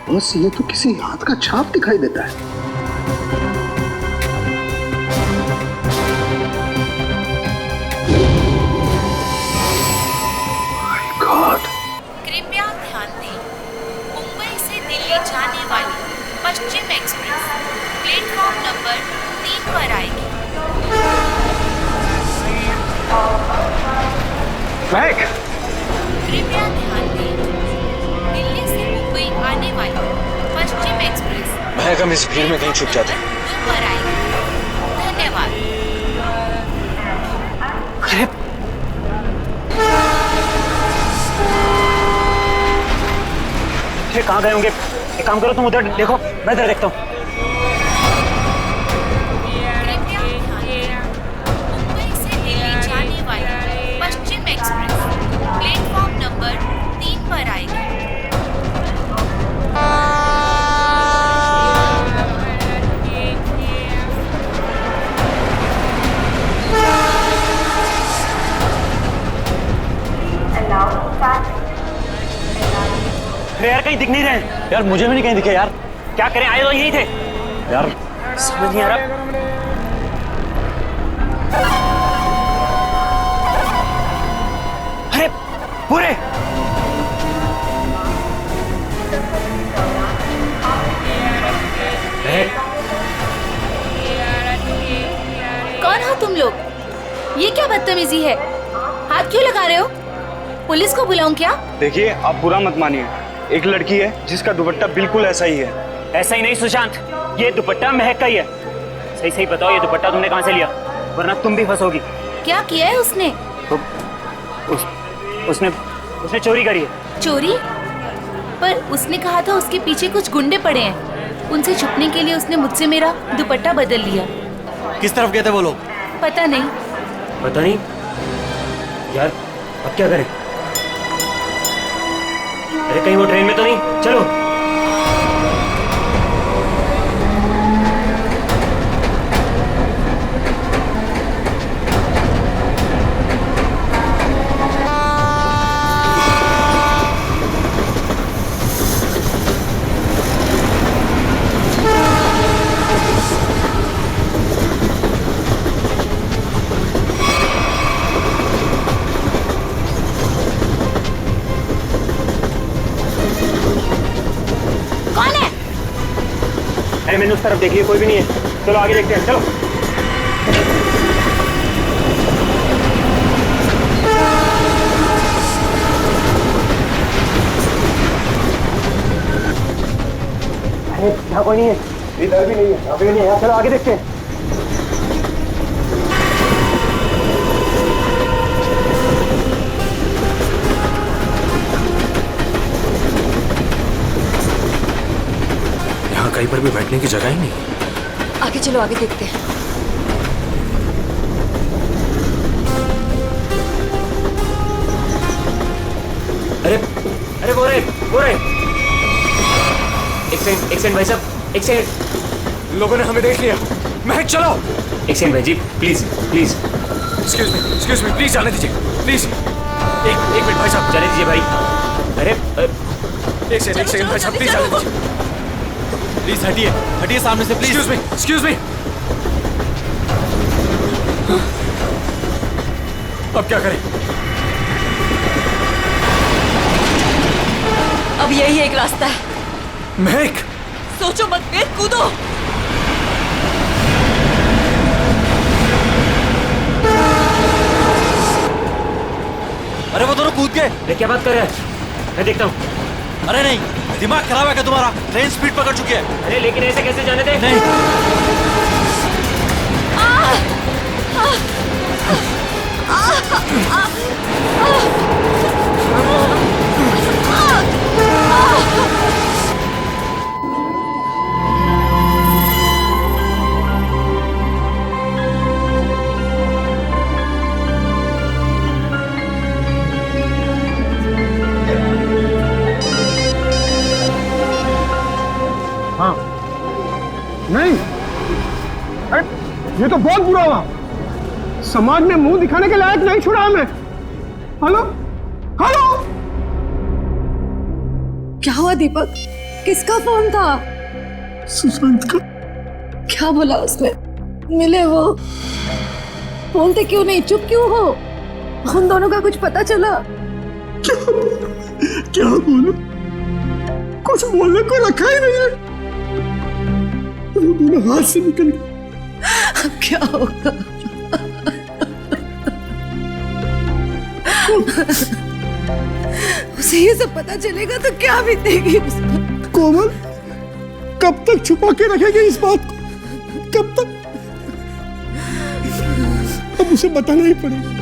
बस ये तो किसी हाथ का छाप दिखाई देता है। My God. कृपया ध्यान दें, मुंबई से दिल्ली जाने वाली पश्चिम एक्सप्रेस प्लेटफॉर्म नंबर 3 पर आएगी। महक, कृपया ध्यान दें, दिल्ली से मुंबई आने वाली पश्चिम एक्सप्रेस महक, हम इस भीड़ में कहीं छुप जाते हैं। 2 पर आएगी। धन्यवाद। अरे ये कहाँ गए होंगे? एक काम करो, तुम उधर देखो, मैं इधर देखता हूँ। कृपया ध्यान दें, मुंबई से दिल्ली जाने वाली पश्चिम एक्सप्रेस प्लेटफॉर्म नंबर 3 पर आएगी। अरे यार, कहीं दिख नहीं रहे हैं। यार मुझे भी नहीं कहीं दिखे यार। क्या करें, आए तो यही थे यार समझ नहीं आ रहा। अरे पूरे कौन हो तुम लोग? ये क्या बदतमीजी है? हाथ क्यों लगा रहे हो? पुलिस को बुलाऊं क्या? देखिए, आप बुरा मत मानिए। एक लड़की है जिसका दुपट्टा बिल्कुल ऐसा ही है। ऐसा ही नहीं सुशांत, ये दुपट्टा महक का ही है। सही सही बताओ, ये दुपट्टा तुमने कहाँ से लिया? वरना तुम भी फंसोगी। क्या किया है उसने? उसने चोरी करी है। चोरी? पर उसने कहा था उसके पीछे कुछ गुंडे पड़े हैं। उनसे छुपने के लिए उसने मुझसे मेरा दुपट्टा बदल लिया। किस तरफ गए थे वो लोग? पता नहीं। पता नहीं यार, अब क्या करें? अरे कहीं वो ट्रेन में तो नहीं? चलो। अरे मैंने उस तरफ देखी है, कोई भी नहीं है। चलो आगे देखते हैं, चलो। अरे यहाँ कोई नहीं है, इधर भी नहीं है, यहाँ भी नहीं है। चलो आगे देखते हैं। कहीं पर भी बैठने की जगह ही नहीं। आगे चलो, आगे देखते हैं। अरे अरे वो रहे। एक सेकंड भाई साहब, एक सेकंड। लोगों ने हमें देख लिया। महक चलो। एक सेकंड भाई जी, प्लीज। एक्सक्यूज मी प्लीज जाने दीजिए, प्लीज। एक मिनट भाई साहब, जाने दीजिए भाई। अरे एक सेकंड भाई साहब, प्लीज जाने दीजिए। प्लीज हटिए सामने से, प्लीज। Excuse me. अब क्या करें? अब यही एक रास्ता है। महक, सोचो मत, फिर कूदो। अरे वो दोनों कूद गए। अरे क्या बात कर रहे हैं? मैं देखता हूँ। अरे नहीं, दिमाग खराब है क्या तुम्हारा? ट्रेन स्पीड पकड़ चुकी है। अरे लेकिन ऐसे कैसे जाने दे? नहीं। हाँ, नहीं, अरे ये तो बहुत बुरा हुआ। समाज में मुंह दिखाने के लायक नहीं छोड़ा हमें। हेलो हेलो, क्या हुआ दीपक? किसका फोन था? सुशांत का। क्या बोला उसने? मिले वो? बोलते क्यों नहीं, चुप क्यों हो? उन दोनों का कुछ पता चला? क्या बोलूं? कुछ बोलने को रखा ही नहीं है। वो दोनों हाथ से निकल गए। अब क्या होगा? उसे ये सब पता चलेगा तो क्या बीतेगी उस पर? कोमल, कब तक छुपा के रखेंगे इस बात को? कब तक? अब उसे बताना ही पड़ेगा।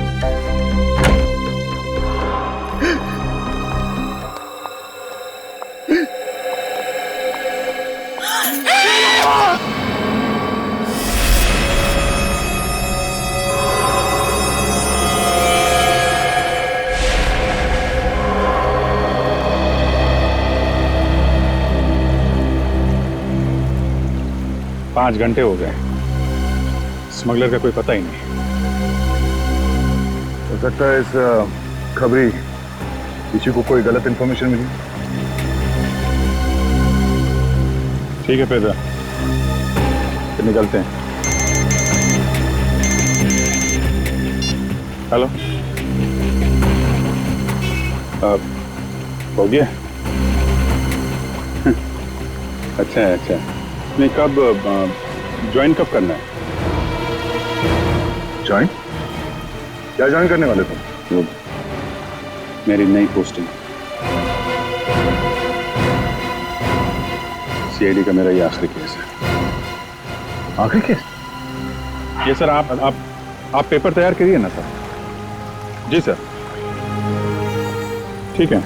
पाँच घंटे हो गए, स्मगलर का कोई पता ही नहीं। हो सकता है इस खबरी किसी को कोई गलत इंफॉर्मेशन मिली। ठीक है पेदर, फिर निकलते हैं। हेलो, हो गया? अच्छा है, अच्छा है। नहीं, कब ज्वाइन कब करना है? ज्वाइन? क्या ज्वाइन करने वाले तुम? वो मेरी नई पोस्टिंग। सीआईडी का मेरा ये आखिरी केस है। आखिरी केस? ये सर, आप पेपर तैयार करिए ना सर। जी सर, ठीक है।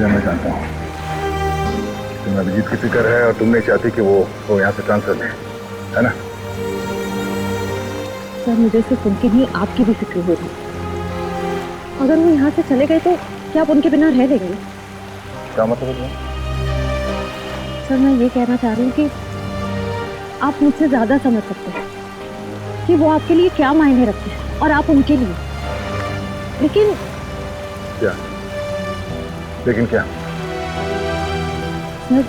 मैं जानता हूँ तुम्हें अभिजीत की फिक्र है और तुम नहीं चाहती कि वो यहाँ से ट्रांसफर ले, है ना? सर, मुझे सिर्फ उनकी नहीं, आपकी भी फिक्र हो रही। अगर वो यहाँ से चले गए तो क्या आप उनके बिना रह लेंगे? क्या मतलब है? सर, मैं ये कहना चाह रही हूँ कि आप मुझसे ज्यादा समझ सकते हैं कि वो आपके लिए क्या मायने रखते हैं और आप उनके लिए। लेकिन क्या? लेकिन क्या? सर,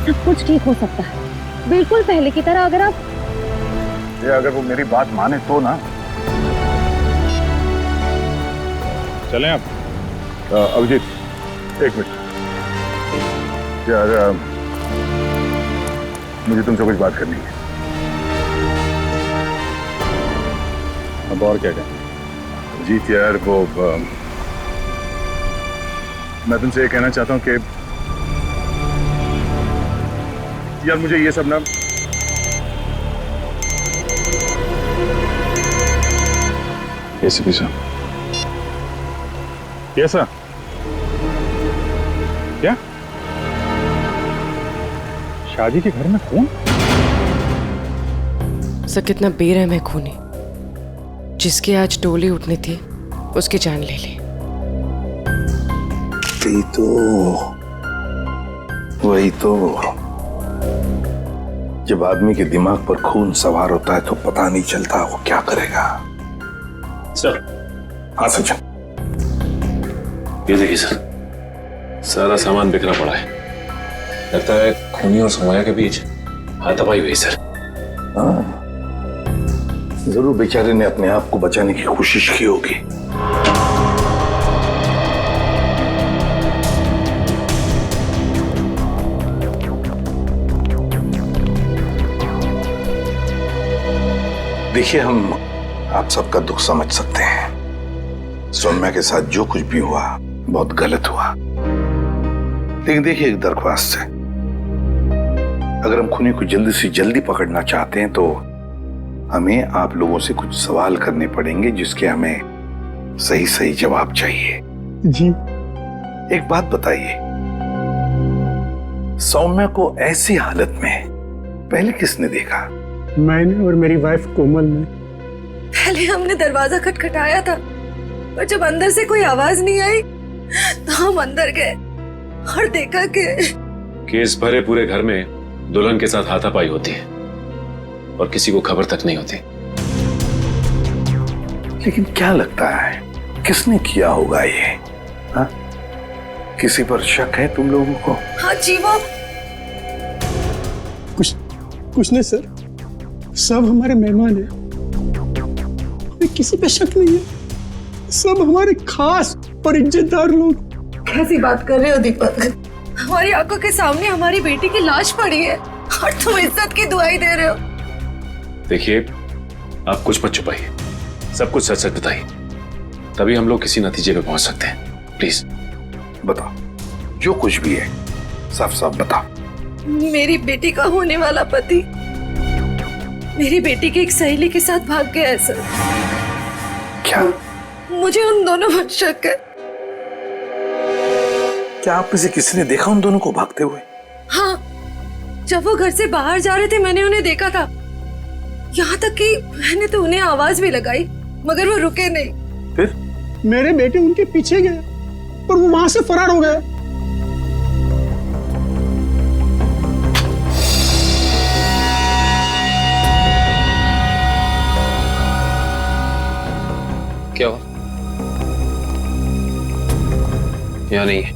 सब कुछ ठीक हो सकता है, बिल्कुल पहले की तरह। अगर आप अगर वो मेरी बात माने तो ना। चलें आप? अभिजीत, एक मिनट यार, मुझे तुमसे कुछ बात करनी है। अब और क्या कहें? अभिजीत यार, वो मैं तुमसे ये कहना चाहता हूँ कि यार मुझे ये सब ना एसीपी साहब। Yes sir. क्या? शादी के घर में खून? सर, कितना बेरहम है खूनी। जिसकी आज डोली उठनी थी उसकी जान ले ली। वही तो जब आदमी के दिमाग पर खून सवार होता है तो पता नहीं चलता वो क्या करेगा। सर। हाँ सचिन। ये देखिए सर, सारा सामान बिखरा पड़ा है। लगता है खूनी और समया के बीच हाथापाई हुई सर। हाँ, जरूर बेचारे ने अपने आप को बचाने की कोशिश की होगी। देखिए, हम आप सबका दुख समझ सकते हैं। सौम्या के साथ जो कुछ भी हुआ बहुत गलत हुआ। लेकिन देखिए, एक दरख्वास्त है, अगर हम खूनी को जल्दी से जल्दी पकड़ना चाहते हैं तो हमें आप लोगों से कुछ सवाल करने पड़ेंगे जिसके हमें सही सही जवाब चाहिए। जी। एक बात बताइए, सौम्या को ऐसी हालत में पहले किसने देखा? मैंने और मेरी वाइफ कोमल ने। पहले हमने दरवाजा खटखटाया था, पर जब अंदर से कोई आवाज नहीं आई तो हम अंदर गए और देखा कि केस भरे पूरे घर में दुल्हन के साथ हाथापाई होती है और किसी को खबर तक नहीं होती। लेकिन क्या लगता है किसने किया होगा ये? हाँ? किसी पर शक है तुम लोगों को? हाँ जी, वो कुछ नहीं सर, सब हमारे मेहमान हैं, हमें किसी पे शक नहीं है, सब हमारे खास और इज्जतदार लोग। कैसी बात कर रहे हो दीपक? हमारी आंखों के सामने हमारी बेटी की लाश पड़ी है और तुम इज्जत की दुआई दे रहे हो। देखिए, आप कुछ मत छुपाइए, सब कुछ सच सच बताइए, तभी हम लोग किसी नतीजे पे पहुंच सकते हैं। प्लीज बताओ, जो कुछ भी है साफ साफ बताओ। मेरी बेटी का होने वाला पति मेरी बेटी की एक सहेली के साथ भाग गया है सर। क्या? मुझे उन दोनों पर शक है। क्या आप में से किसी ने देखा उन दोनों को भागते हुए? हाँ, जब वो घर से बाहर जा रहे थे मैंने उन्हें देखा था। यहाँ तक कि मैंने तो उन्हें आवाज भी लगाई मगर वो रुके नहीं। फिर मेरे बेटे उनके पीछे गए और वो वहां से फरार हो गए। क्या हुआ? या नहीं?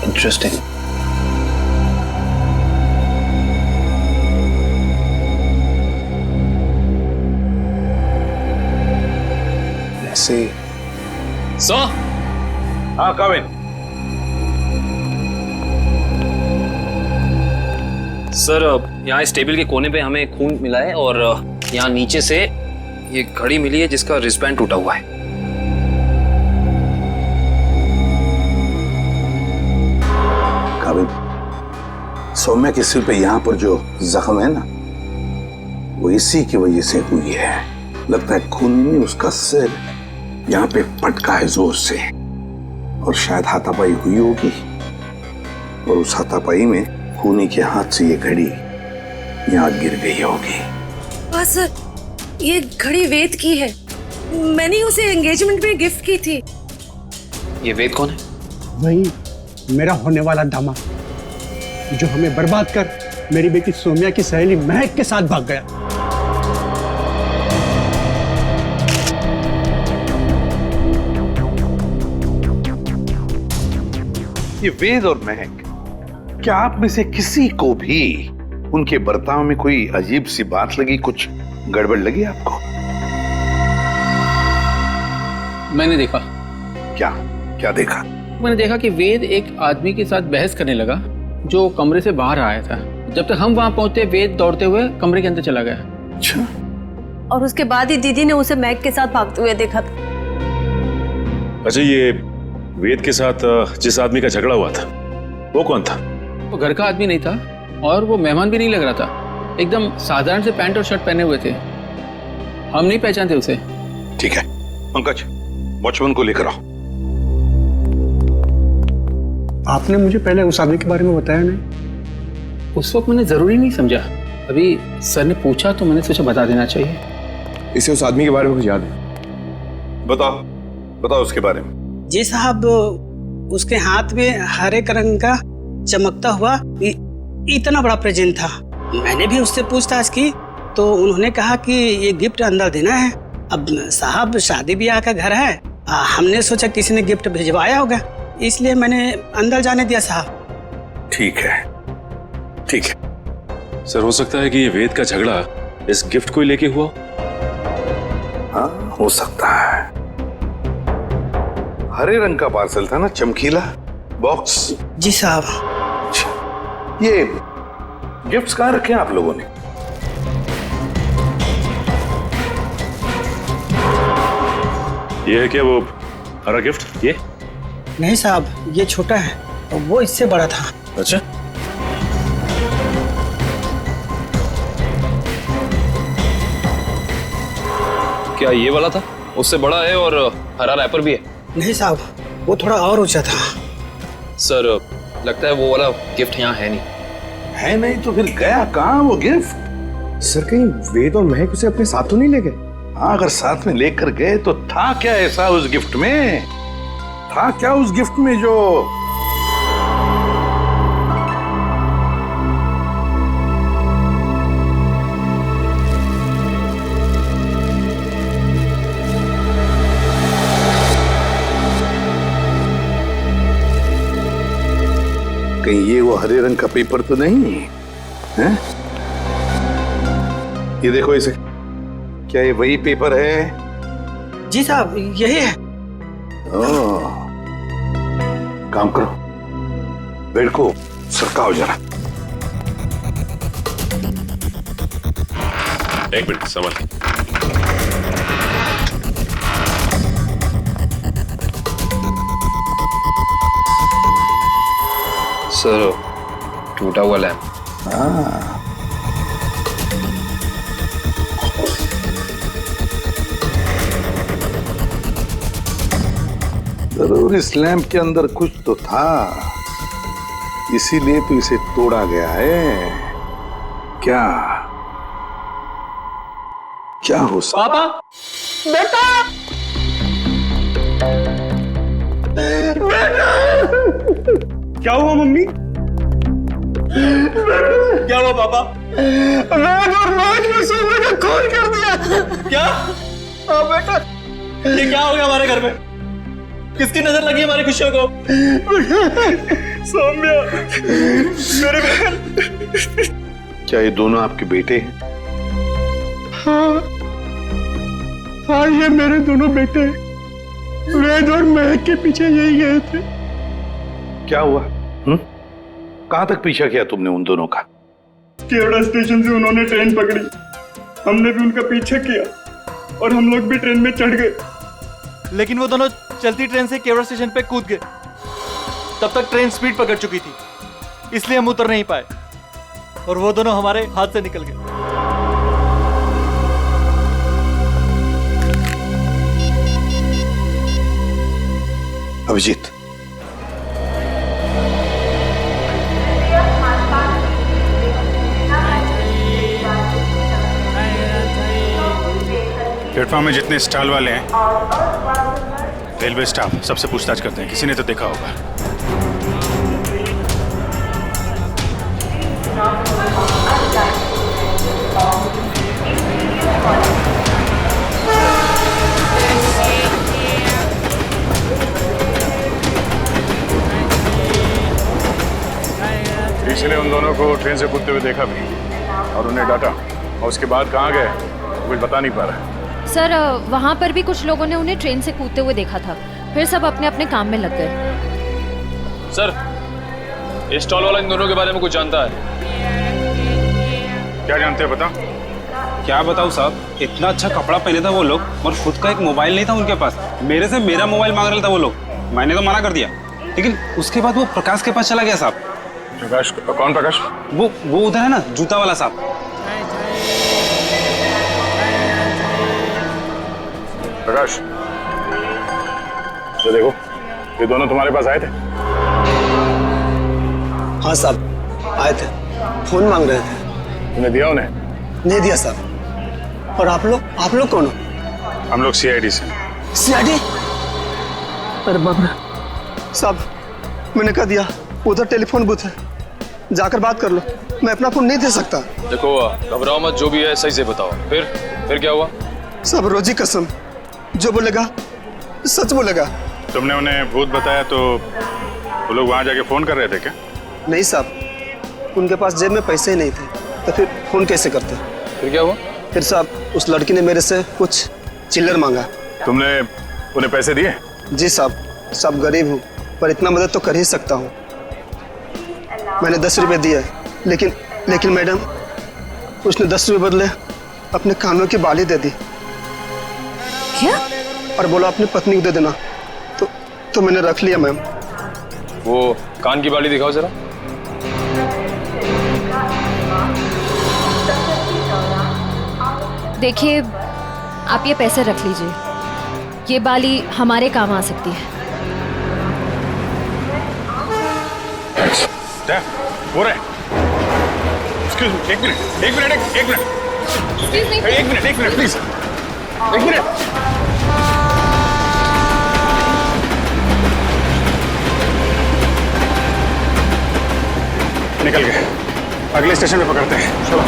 Interesting. ऐसे सो हाँ कविन, सर, यहाँ इस टेबल के कोने पे हमें खून मिला है और यहाँ नीचे से ये घड़ी मिली है जिसका रिस्टबैंड टूटा हुआ है। कविन, सौम्या के सिर पे यहाँ पर जो जख्म है ना, वो इसी की वजह से हुई है। लगता है खून ने उसका सिर यहाँ पे पटका है जोर से, और शायद हाथापाई हुई होगी, और उस हाथापाई में खूनी के हाथ से ये घड़ी यहाँ गिर गई होगी। हाँ सर, ये घड़ी वेद की है, मैंने उसे एंगेजमेंट में गिफ्ट की थी। ये वेद कौन है? वही मेरा होने वाला दामाद, जो हमें बर्बाद कर मेरी बेटी सोम्या की सहेली महक के साथ भाग गया। ये वेद और महक, क्या आप में से किसी को भी उनके बर्ताव में कोई अजीब सी बात लगी, कुछ गड़बड़ लगी आपको? मैंने देखा। क्या क्या देखा? मैंने देखा कि वेद एक आदमी के साथ बहस करने लगा जो कमरे से बाहर आया था। जब तक हम वहां पहुंचे वेद दौड़ते हुए कमरे के अंदर चला गया। अच्छा। और उसके बाद ही दीदी ने उसे मैग के साथ भागते हुए देखा था। अच्छा, ये वेद के साथ जिस आदमी का झगड़ा हुआ था वो कौन था? वो घर का आदमी नहीं था और वो मेहमान भी नहीं लग रहा था। एकदम साधारण से पैंट और शर्ट पहने हुए थे, हम नहीं पहचानते उसे। ठीक है पंकज, वॉचमैन को लेकर आओ। आपने मुझे पहले उस आदमी के बारे में बताया नहीं। उस वक्त मैंने जरूरी नहीं समझा, अभी सर ने पूछा तो मैंने सोचा बता देना चाहिए। इसे उस आदमी के बारे में कुछ याद है? बताओ बताओ उसके बारे में। जी साहब, उसके हाथ में हरे रंग का चमकता हुआ इतना बड़ा प्रेजेंट था। मैंने भी उससे पूछताछ की तो उन्होंने कहा कि ये गिफ्ट अंदर देना है। अब साहब शादी ब्याह का घर है, हमने सोचा किसी ने गिफ्ट भिजवाया होगा, इसलिए मैंने अंदर जाने दिया साहब। ठीक है ठीक है। सर, हो सकता है कि ये वेद का झगड़ा इस गिफ्ट को लेके हुआ। हाँ हो सकता है। हरे रंग का पार्सल था ना, चमकीला बॉक्स। जी साहब। ये गिफ्ट्स कहाँ रखे हैं आप लोगों ने? ये है क्या वो हरा गिफ्ट? ये नहीं साहब, ये छोटा है और वो इससे बड़ा था। अच्छा, क्या ये वाला था? उससे बड़ा है और हरा रैपर भी है। नहीं साहब, वो थोड़ा और ऊंचा था। सर, लगता है वो वाला गिफ्ट यहाँ है नहीं। है नहीं तो फिर गया कहाँ वो गिफ्ट? सर, कहीं वेद और महक उसे अपने साथ तो नहीं ले गए? हाँ, अगर साथ में लेकर गए तो था क्या ऐसा उस गिफ्ट में? था क्या उस गिफ्ट में जो कहीं ये वो हरे रंग का पेपर तो नहीं है? ये देखो इसे, क्या ये वही पेपर है? जी साहब, यही है। ओह, काम करो, बेड को सरकाओ जरा। एक मिनट, समझ। सर, टूटा हुआ लैंप। हाँ, जरूर इस लैंप के अंदर कुछ तो था, इसीलिए तो इसे तोड़ा गया है। क्या क्या हो सकता? पापा, बेटा, क्या हुआ मम्मी? क्या हुआ पापा? मैंने और महक ने सोने का खून कर दिया। क्या? हाँ बेटा, ये क्या हो गया हमारे घर में? किसकी नजर लगी हमारी खुशियों को? सौम्या, मेरे बहन। क्या ये दोनों आपके बेटे हैं? हाँ, हाँ, ये मेरे दोनों बेटे वेद और महक के पीछे यही गए थे। क्या हुआ? कहां तक पीछा किया तुमने उन दोनों का? केवड़ा स्टेशन से उन्होंने ट्रेन पकड़ी, हमने भी उनका पीछा किया और हम लोग भी ट्रेन में चढ़ गए, लेकिन वो दोनों चलती ट्रेन से केवड़ा स्टेशन पे कूद गए। तब तक ट्रेन स्पीड पकड़ चुकी थी, इसलिए हम उतर नहीं पाए और वो दोनों हमारे हाथ से निकल गए। अभिजीत, प्लेटफॉर्म में जितने स्टॉल वाले हैं, रेलवे स्टाफ सबसे पूछताछ करते हैं, किसी ने तो देखा होगा। किसी ने उन दोनों को ट्रेन से कूदते हुए देखा भी और उन्हें डांटा, और उसके बाद कहाँ गए कुछ बता नहीं पा रहा। सर, वहाँ पर भी कुछ लोगों ने उन्हें ट्रेन से कूदते हुए देखा था, फिर सब अपने अपने काम में लग गए। सर, इस स्टॉल वाला इन दोनों के बारे में कुछ जानता है? क्या जानते हैं बता? क्या बताऊं साहब, इतना अच्छा कपड़ा पहने था वो लोग और खुद का एक मोबाइल नहीं था उनके पास। मेरे से मेरा मोबाइल मांग रहा था वो लोग, मैंने तो मना कर दिया, लेकिन उसके बाद वो प्रकाश के पास चला गया साहब। प्रकाश? कौन प्रकाश? वो उधर है ना, जूता वाला साहब। प्रकाश, तो देखो, ये दोनों तुम्हारे पास आए थे? हाँ साहब, आए थे, फोन मांग रहे थे। तुमने दिया उन्हें? नहीं दिया साहब। और आप लोग कौन हो? हम लोग CID से। CID? अरे बाप रे साहब, मैंने कह दिया उधर टेलीफोन बूथ है, जाकर बात कर लो, मैं अपना फोन नहीं दे सकता। देखो, घबराओ मत, जो भी है सही से बताओ। फिर क्या हुआ? सब रोजी कसम, जो बोलेगा सच बोलेगा। तुमने उन्हें भूत बताया तो वो लोग वहां जाके फोन कर रहे थे क्या? नहीं साहब, उनके पास जेब में पैसे ही नहीं थे, तो फिर फोन कैसे करते? फिर क्या हुआ? फिर साहब, उस लड़की ने मेरे से कुछ चिल्लर मांगा। तुमने उन्हें पैसे दिए? जी साहब, सब गरीब हूँ पर इतना मदद तो कर ही सकता हूँ। मैंने 10 रुपए दिए, लेकिन मैडम, उसने 10 रुपए बदले अपने कानों की बाली दे दी। क्या? और बोला अपनी पत्नी को दे देना, तो मैंने रख लिया मैम। वो कान की बाली दिखाओ जरा। देखिए, आप ये पैसे रख लीजिए, ये बाली हमारे काम आ सकती है। हो रहा है। एक मिनट प्लीज। एक मिनट। निकल गए, अगले स्टेशन पे पकड़ते हैं। चलो।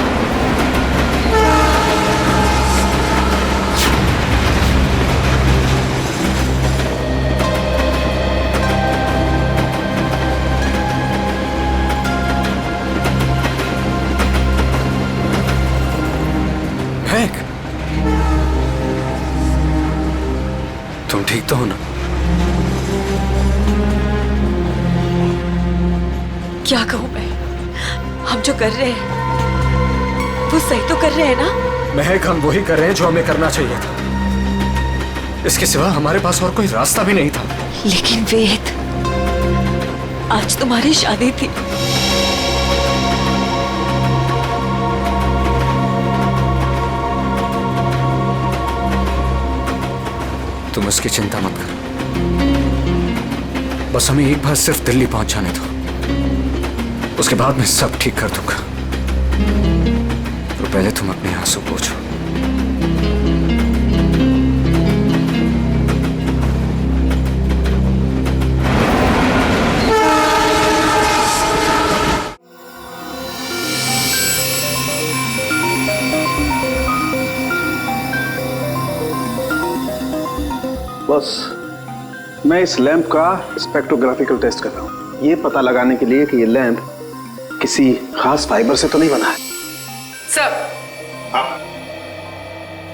महक, तुम ठीक तो हो ना? क्या कहूँ मैं, हम जो कर रहे हैं वो सही तो कर रहे हैं ना? महक, हम वही कर रहे हैं जो हमें करना चाहिए था। इसके सिवा हमारे पास और कोई रास्ता भी नहीं था। लेकिन वेद, आज तुम्हारी शादी थी। तुम उसकी चिंता मत करो, बस हमें एक बार सिर्फ दिल्ली पहुंच जाने दो, उसके बाद मैं सब ठीक कर दूंगा। तो पहले तुम अपने आंसू पोंछो। बस मैं इस लैंप का स्पेक्ट्रोग्राफिकल टेस्ट कर रहा हूँ, ये पता लगाने के लिए कि ये लैंप किसी खास फाइबर से तो नहीं बना है। सर,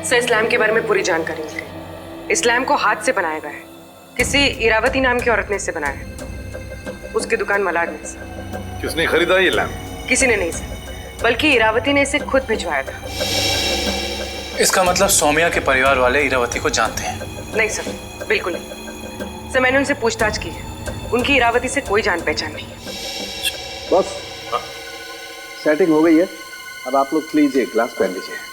सर इस लैम्प के बारे में पूरी जानकारी मिल गई। इस लैम्प को हाथ से बनाया गया है, किसी इरावती नाम की औरत ने इसे बनाया है, उसकी दुकान मलाड में। सर किसने खरीदा ये लैंप? किसी ने नहीं सर, बल्कि इरावती ने इसे खुद भिजवाया था। इसका मतलब सौम्या के परिवार वाले इरावती को जानते हैं? नहीं सर, बिल्कुल नहीं सर, मैंने उनसे पूछताछ की है, उनकी इरावती से कोई जान पहचान नहीं है। बस सेटिंग हो गई है, अब आप लोग प्लीज एक ग्लास पहन लीजिए।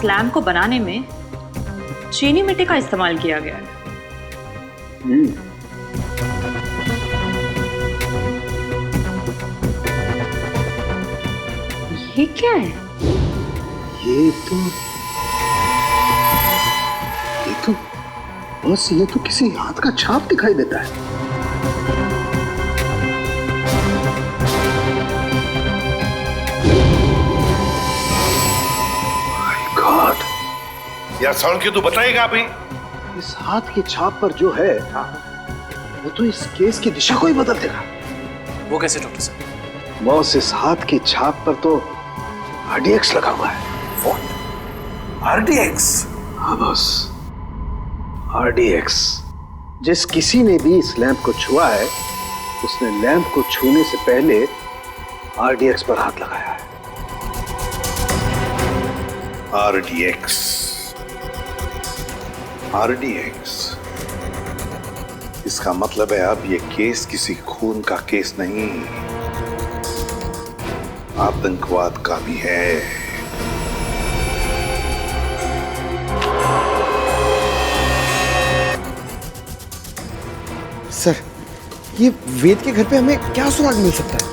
लैम्प को बनाने में चीनी मिट्टी का इस्तेमाल किया गया है। ये क्या है? ये तो बस ये तो किसी हाथ का छाप दिखाई देता है। यार साउंड क्यों, तू बताएगा अभी? इस हाथ की छाप पर जो है वो तो इस केस की दिशा को ही बदल देगा। वो कैसे डॉक्टर साहब? बॉस, इस हाथ की छाप पर तो RDX लगा हुआ है। What? RDX? हाँ बॉस, RDX। जिस किसी ने भी इस लैंप को छुआ है उसने लैंप को छूने से पहले RDX पर हाथ लगाया है। RDX। इसका मतलब है अब ये केस किसी खून का केस नहीं, आतंकवाद का भी है। सर, ये वेद के घर पे हमें क्या सुराग मिल सकता है?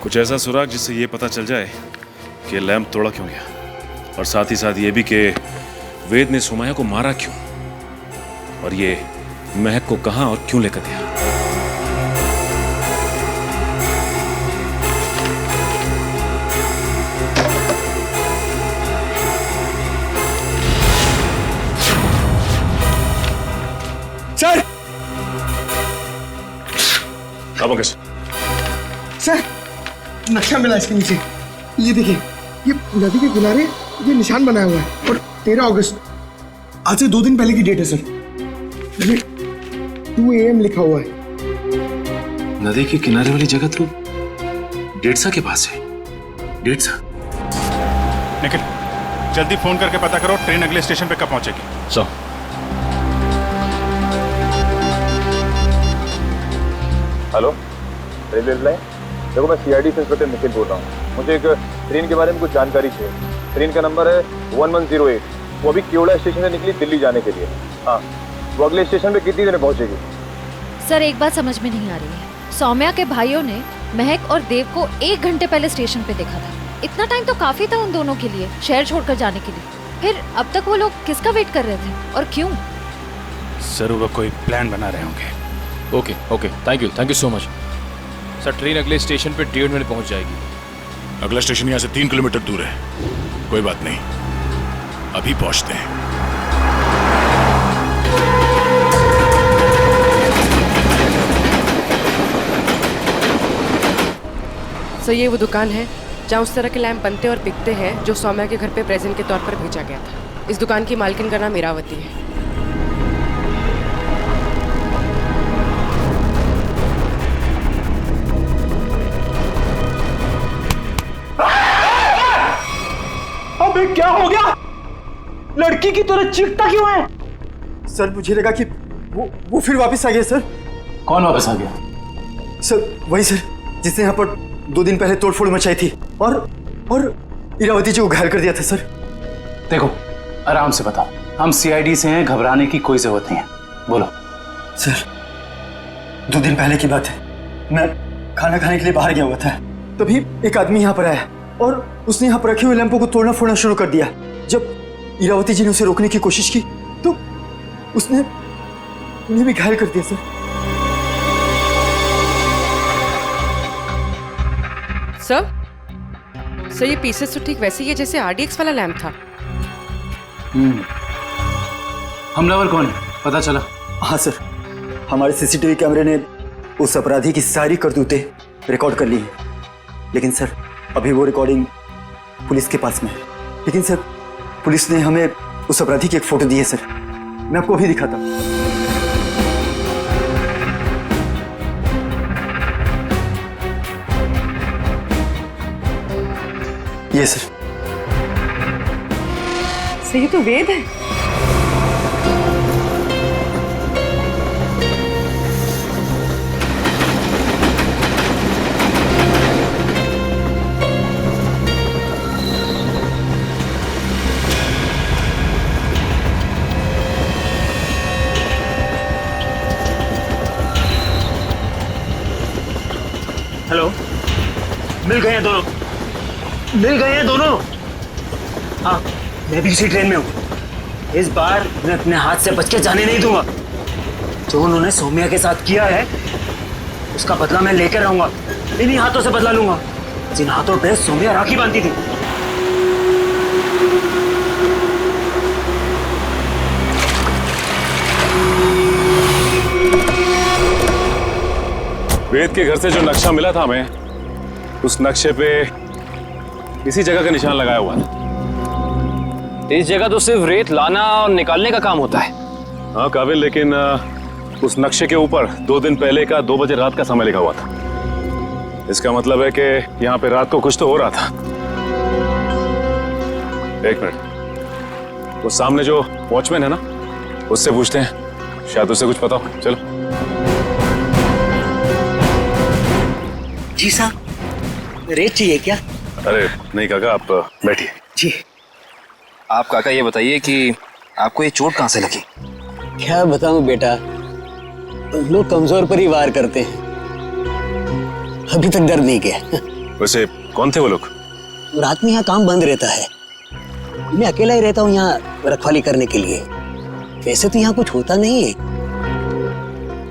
कुछ ऐसा सुराग जिससे ये पता चल जाए कि लैंप तोड़ा क्यों गया, और साथ ही साथ ये भी कि वेद ने सुमाया को मारा क्यों, और ये महक को कहां और क्यों लेकर गया। सर! काबू कैसे? सर, नक्शा मिला इसके नीचे। ये देखिए, ये नदी के किनारे ये निशान बनाया हुआ है, और 13 अगस्त, आज से 2 दिन पहले की डेट है सर। 2 AM लिखा हुआ है। नदी के किनारे वाली जगह तो डेढ़सा के पास है। डेढ़सा? निखिल, जल्दी फोन करके पता करो ट्रेन अगले स्टेशन पे कब पहुंचेगी। चलो। Hello, railway line. देखो मैं सीआईडी से इंस्पेक्टर निखिल बोल रहा हूँ। मुझे एक ट्रेन के बारे में कुछ जानकारी चाहिए। ट्रेन का नंबर है 1108। वो अभी केवड़ा स्टेशन से निकली दिल्ली जाने के लिए। हाँ, वो अगले स्टेशन पे कितनी देर में पहुँचेगी? सर एक बात समझ में नहीं आ रही है। सौम्या के भाइयों ने महक और देव को 1 घंटे पहले स्टेशन पे देखा था। इतना टाइम तो काफी था उन दोनों के लिए शहर छोड़कर जाने के लिए। फिर अब तक वो लोग किसका वेट कर रहे थे और क्यों? सर वो कोई प्लान बना रहे होंगे। Okay okay, thank you so much. Sir train अगले स्टेशन पे 1.5 मिनट पहुंच जाएगी। अगला स्टेशन यहाँ से 3 किलोमीटर दूर है। कोई बात नहीं, अभी पहुंचते हैं। सर ये वो दुकान है जहाँ उस तरह के लैम्प बनते और बिकते हैं जो सौम्या के घर पे प्रेजेंट के तौर पर भेजा गया था। इस दुकान की मालकिन का नाम इरावती है। अबे क्या हो गया? लड़की की तरह चीखता क्यों है? सर मुझे लगा कि वो फिर वापस आ गया सर। कौन वापस आ गया? सर वही सर जिसने यहाँ पर 2 दिन पहले तोड़फोड़ मचाई थी और इरावती जी को घायल कर दिया था सर। देखो आराम से बताओ, हम सीआईडी से हैं, घबराने की कोई जरूरत नहीं है। बोलो। सर 2 दिन पहले की बात है, मैं खाना खाने के लिए बाहर गया हुआ था। तभी एक आदमी यहाँ पर आया और उसने यहाँ पर रखे हुए लैंपों को तोड़ना फोड़ना शुरू कर दिया। जब इरावती जी ने उसे रोकने की कोशिश की तो उसने उन्हें भी घायल कर दिया सर। सर ये पीसेस तो ठीक वैसे ही है जैसे आरडीएक्स वाला लैम्प था। हमलावर कौन है पता चला? हाँ सर, हमारे सीसीटीवी कैमरे ने उस अपराधी की सारी करतूतें रिकॉर्ड कर ली हैं। लेकिन सर अभी वो रिकॉर्डिंग पुलिस के पास में है। लेकिन सर पुलिस ने हमें उस अपराधी की एक फोटो दी है सर, मैं आपको अभी दिखाता हूँ। ये सर। ये तो वेद है। हेलो, मिल गए हैं दोनों। हाँ मैं भी इसी ट्रेन में हूँ। इस बार मैं अपने हाथ से बच के जाने नहीं दूंगा। जो उन्होंने सौम्या के साथ किया है उसका बदला मैं लेकर रहूंगा। इन्हीं हाथों से बदला लूंगा जिन हाथों पे सौम्या राखी बांधती थी। वेद के घर से जो नक्शा मिला था हमें, उस नक्शे पे इसी जगह का निशान लगाया हुआ था। इस जगह तो सिर्फ रेत लाना और निकालने का काम होता है। हाँ काबिल, लेकिन उस नक्शे के ऊपर 2 दिन पहले का 2 बजे रात का समय लिखा हुआ था। इसका मतलब है कि यहाँ पे रात को कुछ तो हो रहा था। 1 मिनट, वो सामने जो वॉचमैन है ना, उससे पूछते हैं, शायद उसे कुछ पता हो। चलो। जी साहब, रेत चाहिए क्या? अरे नहीं काका, आप बैठिए। जी। आप काका ये बताइए कि आपको ये चोट कहाँ से लगी? क्या बताऊं बेटा, लोग कमजोर पर ही वार करते हैं। अभी तक दर्द नहीं किया। वैसे कौन थे वो लोग? रात में यहाँ काम बंद रहता है, मैं अकेला ही रहता हूँ यहाँ रखवाली करने के लिए। वैसे तो यहाँ कुछ होता नहीं है,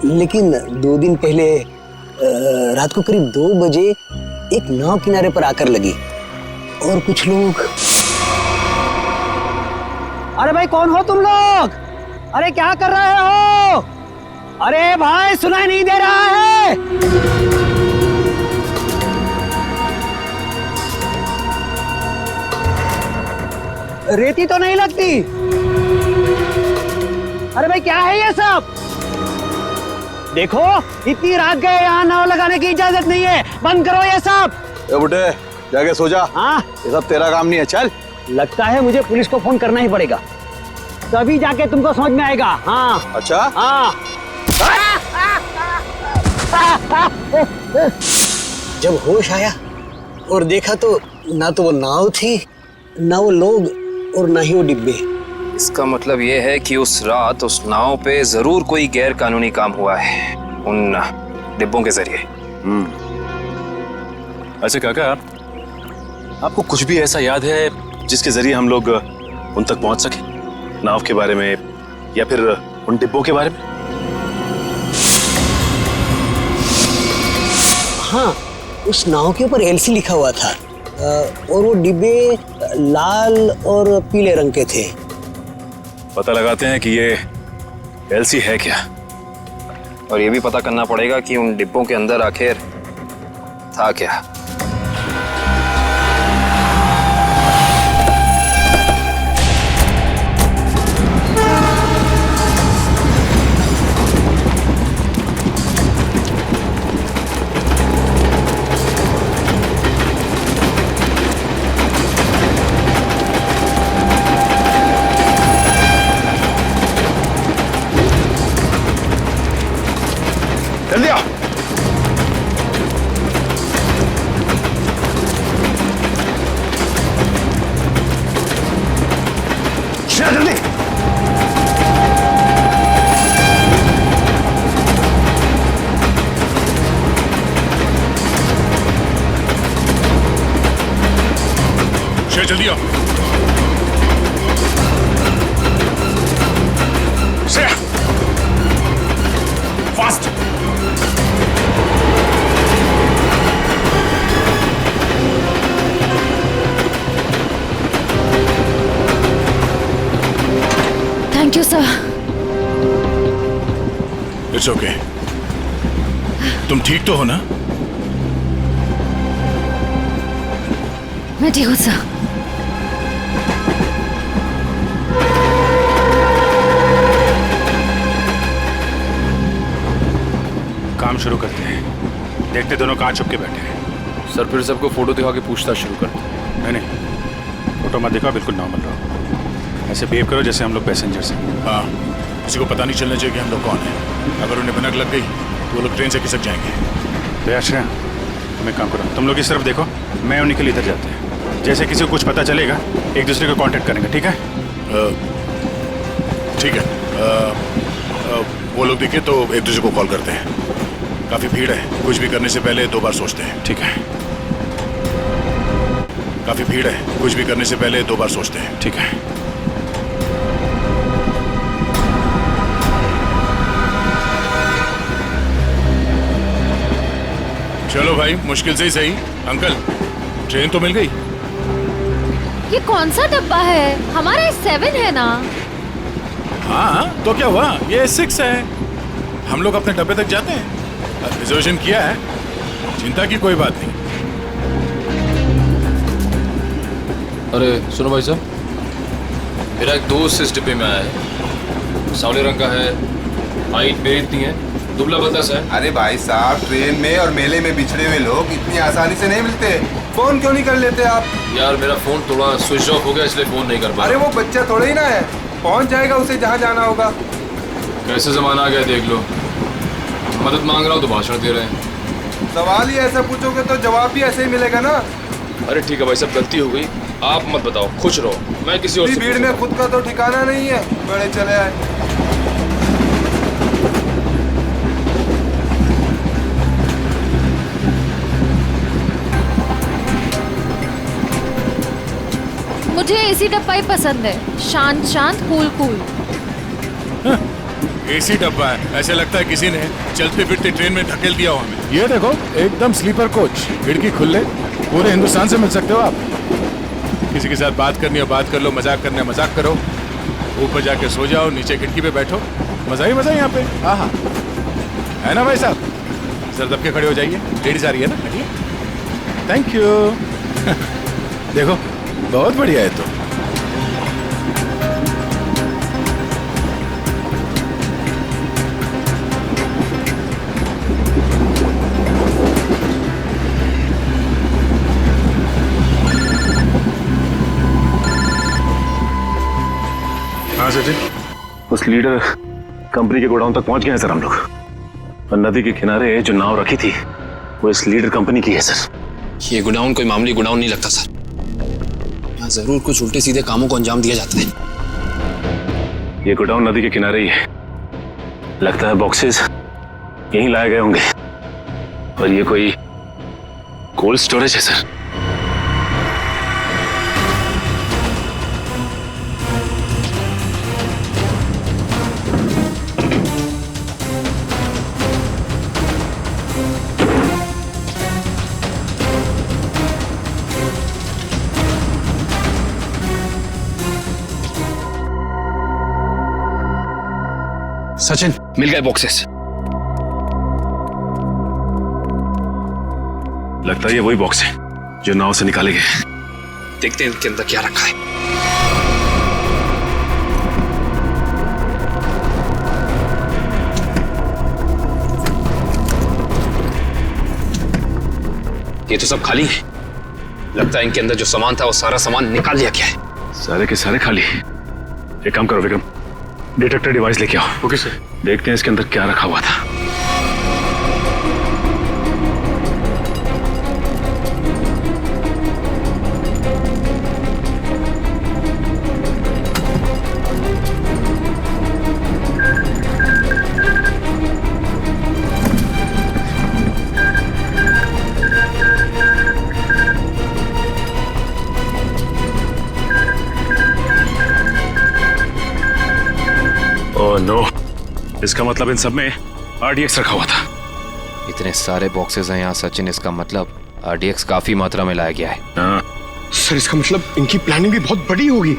लेकिन 2 दिन पहले रात को करीब 2 बजे एक नाव किनारे पर आकर लगी और कुछ लोग। अरे भाई कौन हो तुम लोग? अरे क्या कर रहे हो? अरे भाई सुनाई नहीं दे रहा है? रेती तो नहीं लगती। अरे भाई क्या है ये सब? देखो इतनी रात गए, यहाँ नाव लगाने की इजाजत नहीं है, बंद करो ये सब। ए बुड्ढे जाके सो जा। हाँ ये सब तेरा काम नहीं है, चल। लगता है मुझे पुलिस को फोन करना ही पड़ेगा, तभी जाके तुमको समझ में आएगा। हाँ अच्छा। हाँ जब होश आया और देखा तो ना तो वो नाव थी, ना वो लोग, और ना ही वो डिब्बे। इसका मतलब ये है कि उस रात उस नाव पे जरूर कोई गैर कानूनी काम हुआ है उन डिब्बों के जरिए। अच्छा काका, आपको कुछ भी ऐसा याद है जिसके जरिए हम लोग उन तक पहुंच सके, नाव के बारे में या फिर उन डिब्बों के बारे में? हाँ, उस नाव के ऊपर एलसी लिखा हुआ था और वो डिब्बे लाल और पीले रंग के थे। पता लगाते हैं कि ये एलसी है क्या, और ये भी पता करना पड़ेगा कि उन डिब्बों के अंदर आखिर था क्या। जल्दी आओ। जल्दी। जल्दी आओ। Fast. Thank you sir. It's okay. तुम ठीक तो हो ना? मैं ठीक हूँ सर। काम शुरू करते हैं। देखते दोनों कहाँ छुप के बैठे हैं। सर फिर सबको फोटो दिखा के पूछताछ शुरू करते हैं। नहीं, फोटो मत दिखाओ, बिल्कुल नॉर्मल रहो। ऐसे बिहेव करो जैसे हम लोग पैसेंजर्स हैं। हाँ, किसी को पता नहीं चलना चाहिए कि हम लोग कौन हैं। अगर उन्हें भनक लग गई तो वो लोग ट्रेन से खिसक जाएंगे। तो आश्रय, तुम एक काम करो, तुम लोग इस तरफ देखो, मैं उन्हीं के लिए इधर जाते हैं। जैसे किसी को कुछ पता चलेगा एक दूसरे को कांटेक्ट करेंगे, ठीक है? ठीक है। वो लोग दिखे तो एक दूसरे को कॉल करते हैं। काफी भीड़ है, कुछ भी करने से पहले 2 बार सोचते हैं। ठीक है। काफी भीड़ है, कुछ भी करने से पहले 2 बार सोचते हैं। ठीक है। चलो भाई, मुश्किल से ही सही। अंकल, ट्रेन तो मिल गई। ये कौन सा डब्बा है? हमारा 7 है ना? हाँ, तो क्या हुआ? ये 6 है। हम लोग अपने डब्बे तक जाते हैं। रिजर्वेशन किया है, चिंता की कोई बात नहीं। अरे सुनो भाई साहब, मेरा एक दोस्त इस डिब्बे में आया है। सावले रंग का है, हाइट मेरी इतनी है, दुबला बतस है। अरे भाई साहब, ट्रेन में और मेले में बिछड़े हुए लोग इतनी आसानी से नहीं मिलते। फोन क्यों नहीं कर लेते आप? यार मेरा फोन थोड़ा स्विच ऑफ हो गया, इसलिए फोन नहीं कर पाया। अरे वो बच्चा थोड़ा ही ना है, पहुंच जाएगा उसे जहाँ जाना होगा। कैसे जमाना आ गया देख लो, मदद मांग रहा हूँ तो भाषण दे रहे हैं। सवाल ही ऐसा पूछोगे तो जवाब भी ऐसे ही मिलेगा ना। अरे ठीक है भाई साहब, गलती हो गई, आप मत बताओ, खुश रहो, मैं किसी और से भीड़ में खुद का तो ठिकाना नहीं है, बड़े चले आए। मुझे एसी डब्बा ही पसंद है, शांत शांत, कूल कूल। एसी डब्बा है, ऐसे लगता है किसी ने चलते फिरते ट्रेन में धकेल दिया हो हमें। ये देखो, एकदम स्लीपर कोच, खिड़की खुले, पूरे हिंदुस्तान से मिल सकते हो आप। किसी के साथ बात करनी है बात कर लो, मजाक करना है मजाक करो, ऊपर जाके सो जाओ, नीचे खिड़की पे बैठो, मजा ही मजा यहाँ पे। हाँ हाँ, है ना भाई साहब? सर दब के खड़े हो जाइए, लेडीज आ रही है ना। Thank you. देखो, बहुत बढ़िया है। तो हाँ सर जी, उस लीडर कंपनी के गोडाउन तक पहुंच गए हैं सर हम लोग। और नदी के किनारे जो नाव रखी थी वो इस लीडर कंपनी की है सर। ये गोडाउन कोई मामूली गोडाउन नहीं लगता सर। यहाँ जरूर कुछ उल्टे सीधे कामों को अंजाम दिया जाता है। ये गोडाउन नदी के किनारे ही है। लगता है बॉक्सेस यहीं लाए गए होंगे और ये कोई कोल्ड स्टोरेज है सर। सचिन, मिल गए बॉक्सेस। लगता है ये वही बॉक्स है जो नाव से निकाले गए। देखते हैं इनके अंदर क्या रखा है। ये तो सब खाली है। लगता है इनके अंदर जो सामान था वो सारा सामान निकाल लिया गया है। सारे के सारे खाली। एक काम करो विक्रम, डिटेक्टर डिवाइस लेके आओ। Okay sir. देखते हैं इसके अंदर क्या रखा हुआ था। ओह नो, इसका मतलब इन सब में RDX रखा हुआ था। इतने सारे बॉक्सेस हैं यहाँ सचिन, इसका मतलब RDX काफी मात्रा में लाया गया है। हाँ। सर इसका मतलब इनकी प्लानिंग भी बहुत बड़ी होगी।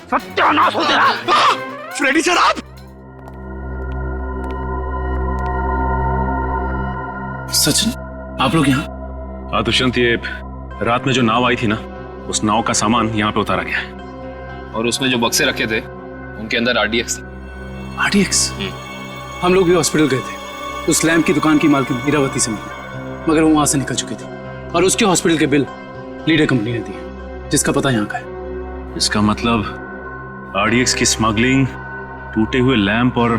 सत्यानाश हो तेरा। फ्रेडी सर आप। सचिन, आप लोग यहाँ? हाँ दुष्यंत, ये रात में जो नाव आई थी ना, उस नाव का सामान यहाँ पे उतारा गया है। और उसमें जो बक्से रखे थे उनके अंदर RDX था। RDX? हम लोग भी हॉस्पिटल गए थे। उस लैम्प की दुकान की मालकिन इरावती से मिली, मगर वो वहां से निकल चुकी थी और उसके हॉस्पिटल के बिल लीडर कंपनी ने दिए, जिसका पता यहाँ का है। इसका मतलब RDX की स्मगलिंग, टूटे हुए लैंप और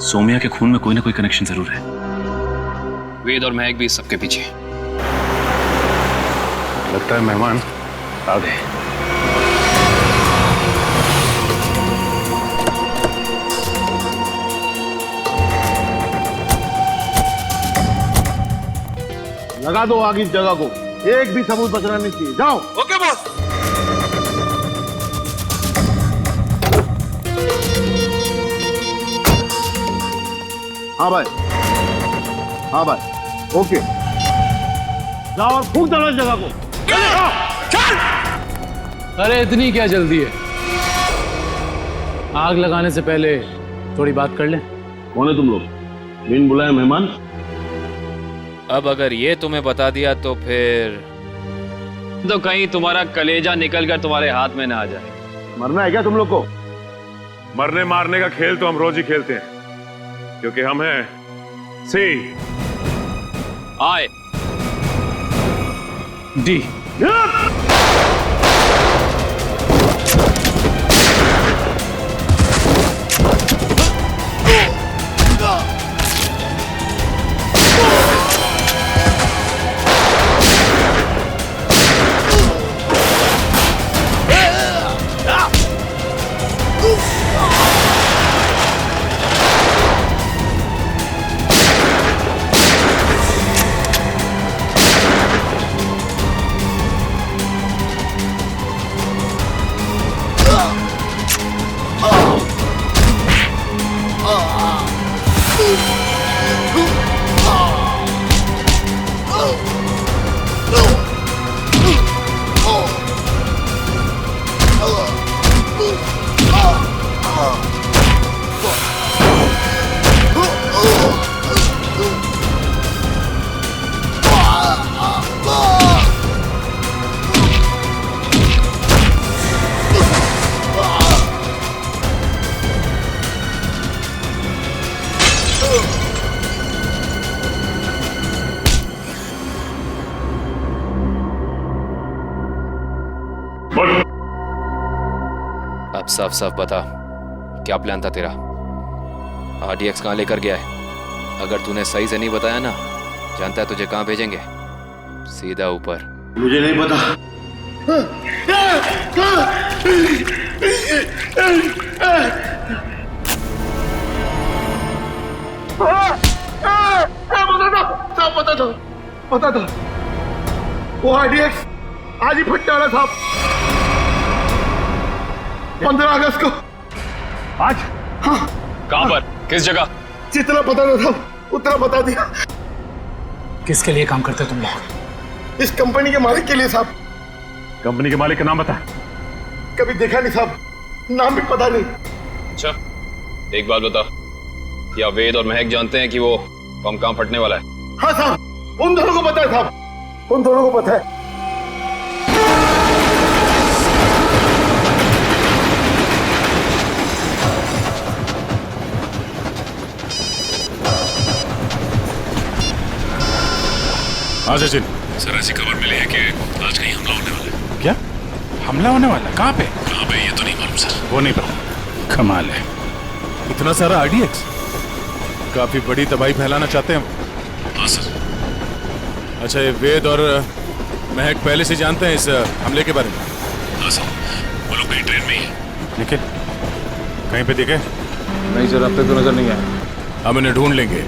सोमिया के खून में कोई ना कोई कनेक्शन जरूर है। वेद और महक भी इस सबके पीछे। लगता है मेहमान आ गए। लगा दो आग इस जगह को, एक भी सबूत बचना नहीं चाहिए। जाओ। Okay boss. हाँ भाई, हाँ भाई, ओके। जाओ और फूंक दो इस जगह को। चल। अरे इतनी क्या जल्दी है? आग लगाने से पहले थोड़ी बात कर लें। कौन है तुम लोग? बिन बुलाए मेहमान? अब अगर ये तुम्हें बता दिया तो फिर तो कहीं तुम्हारा कलेजा निकलकर तुम्हारे हाथ में ना आ जाए। मरना है क्या तुम लोग को? मरने मारने का खेल तो हम रोज ही खेलते हैं, क्योंकि हम हैं सी आई डी। साफ साफ बता, क्या प्लान था तेरा? RDX कहाँ लेकर गया है? अगर तूने सही से नहीं बताया ना, जानता है तुझे कहाँ भेजेंगे? सीधा ऊपर। मुझे नहीं पता। पता था वो RDX आज ही फटने वाला साहब, 15 अगस्त को। आज? हाँ। कहाँ पर? किस जगह? जितना पता था साहब उतना बता दिया। किसके लिए काम करते तुम लोग? इस कंपनी के मालिक के लिए साहब। कंपनी के मालिक का नाम बता। कभी देखा नहीं साहब, नाम भी पता नहीं। अच्छा, एक बात बता, क्या वेद और महक जानते हैं कि वो बम कहाँ फटने वाला है? हाँ साहब, उन दोनों को पता है साहब, उन दोनों को पता है। हाँ सचिन। सर ऐसी खबर मिली है कि आज कहीं हमला होने वाला है। क्या हमला होने वाला? कहाँ पे? कहाँ पे ये तो नहीं मालूम सर। वो नहीं पता। कमाल है, इतना सारा RDX, काफी बड़ी तबाही फैलाना चाहते हैं। हाँ सर। अच्छा, ये वेद और महक पहले से जानते हैं इस हमले के बारे में? हाँ सर, वो लोग कहीं ट्रेन में ही है। लेकिन कहीं पे दिखे? नहीं सर, अब तक तो नजर नहीं आया। हम इन्हें ढूंढ लेंगे,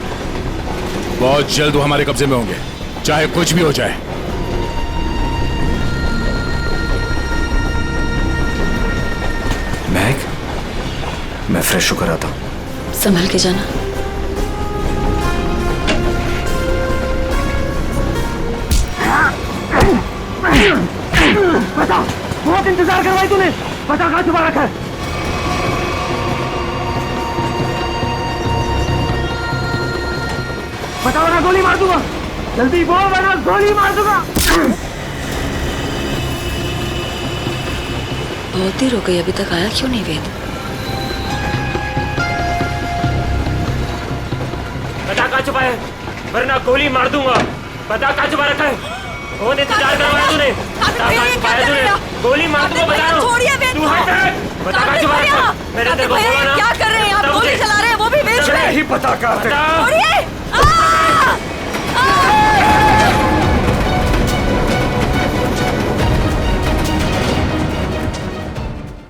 बहुत जल्द वो हमारे कब्जे में होंगे, चाहे कुछ भी हो जाए। महक, मैं फ्रेश होकर आता हूँ। संभल के जाना। बता, बहुत इंतजार करवाई तूने, बता कहाँ छुपा रखा है? बता वरना गोली मार दूंगा, जल्दी बोल वरना गोली मार दूंगा। बहुत देर हो गई, अभी तक आया क्यों नहीं वेद? बता कहाँ छुपा है, वरना गोली मार दूंगा। बता कहाँ छुपा रखा है? बहुत इंतजार करवाया तूने, बता कहाँ छुपाया तूने? गोली मार दूंगा, बता रहा हूँ। तू हट, बता कहाँ छुपा रखा है? मैंने तेरे को बोला ना। क्या कर रहे हैं आप? गोली चला रहे हैं, वो भी बीच में। ही पता क्या?